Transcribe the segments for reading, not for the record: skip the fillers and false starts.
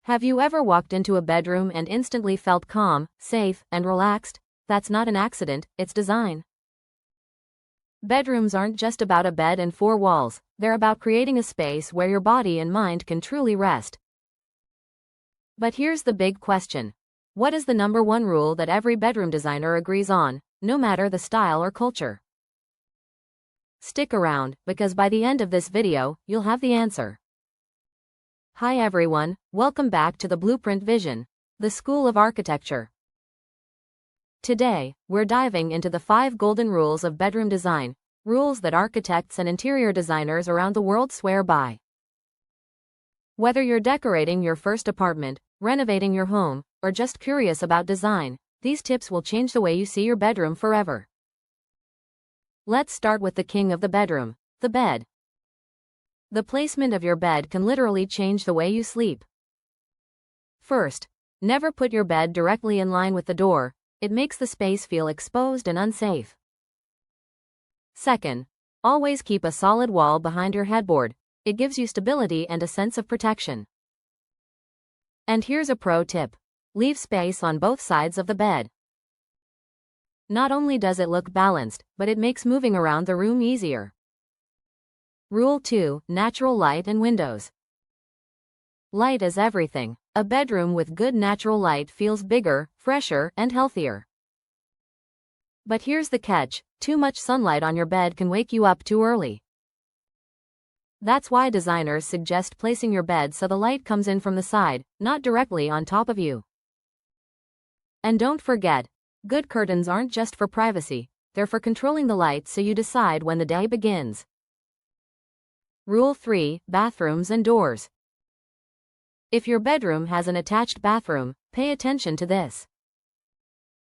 Have you ever walked into a bedroom and instantly felt calm, safe, and relaxed? That's not an accident, it's design. Bedrooms aren't just about a bed and four walls, they're about creating a space where your body and mind can truly rest. But here's the big question. What is the number one rule that every bedroom designer agrees on, no matter the style or culture? Stick around, because by the end of this video, you'll have the answer. Hi everyone, welcome back to the Blueprint Vision, the School of Architecture. Today, we're diving into the 5 golden rules of bedroom design, rules that architects and interior designers around the world swear by. Whether you're decorating your first apartment, renovating your home, or just curious about design, these tips will change the way you see your bedroom forever. Let's start with the king of the bedroom, the bed. The placement of your bed can literally change the way you sleep. First, never put your bed directly in line with the door, it makes the space feel exposed and unsafe. Second, always keep a solid wall behind your headboard, it gives you stability and a sense of protection. And here's a pro tip. Leave space on both sides of the bed. Not only does it look balanced, but it makes moving around the room easier. Rule 2. Natural light and windows. Light is everything. A bedroom with good natural light feels bigger, fresher, and healthier. But here's the catch, too much sunlight on your bed can wake you up too early. That's why designers suggest placing your bed so the light comes in from the side, not directly on top of you. And don't forget, good curtains aren't just for privacy, they're for controlling the light so you decide when the day begins. Rule 3. Bathrooms and doors. If your bedroom has an attached bathroom, pay attention to this.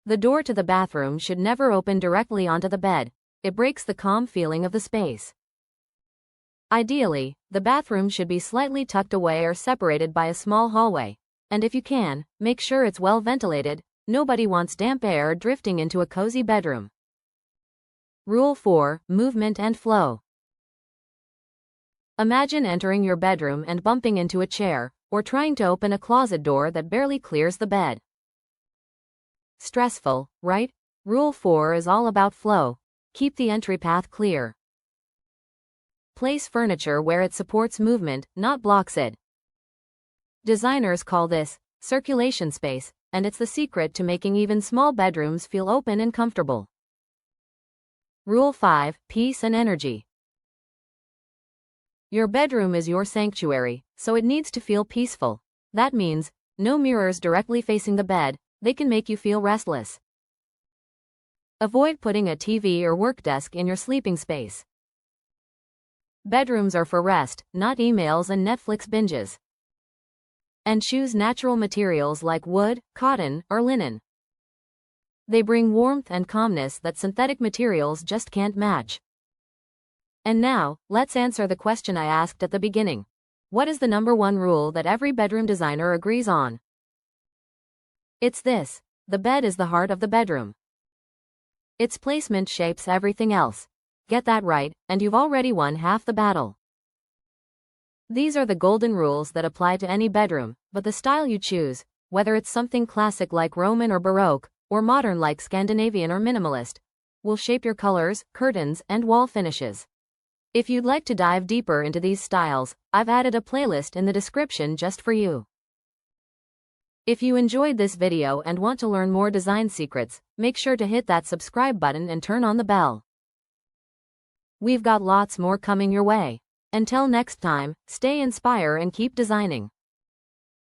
The door to the bathroom should never open directly onto the bed, it breaks the calm feeling of the space. Ideally, the bathroom should be slightly tucked away or separated by a small hallway, and if you can, make sure it's well ventilated, nobody wants damp air drifting into a cozy bedroom. Rule 4. Movement and flow. Imagine entering your bedroom and bumping into a chair, or trying to open a closet door that barely clears the bed. Stressful, right? Rule 4 is all about flow. Keep the entry path clear. Place furniture where it supports movement, not blocks it. Designers call this circulation space, and it's the secret to making even small bedrooms feel open and comfortable. Rule 5. Peace and energy. Your bedroom is your sanctuary, so it needs to feel peaceful. That means, no mirrors directly facing the bed, they can make you feel restless. Avoid putting a TV or work desk in your sleeping space. Bedrooms are for rest, not emails and Netflix binges. And choose natural materials like wood, cotton, or linen. They bring warmth and calmness that synthetic materials just can't match. And now, let's answer the question I asked at the beginning. What is the number one rule that every bedroom designer agrees on? It's this: the bed is the heart of the bedroom. Its placement shapes everything else. Get that right, and you've already won half the battle. These are the golden rules that apply to any bedroom, but the style you choose, whether it's something classic like Roman or Baroque, or modern like Scandinavian or minimalist, will shape your colors, curtains, and wall finishes. If you'd like to dive deeper into these styles, I've added a playlist in the description just for you. If you enjoyed this video and want to learn more design secrets, make sure to hit that subscribe button and turn on the bell. We've got lots more coming your way. Until next time, stay inspired and keep designing.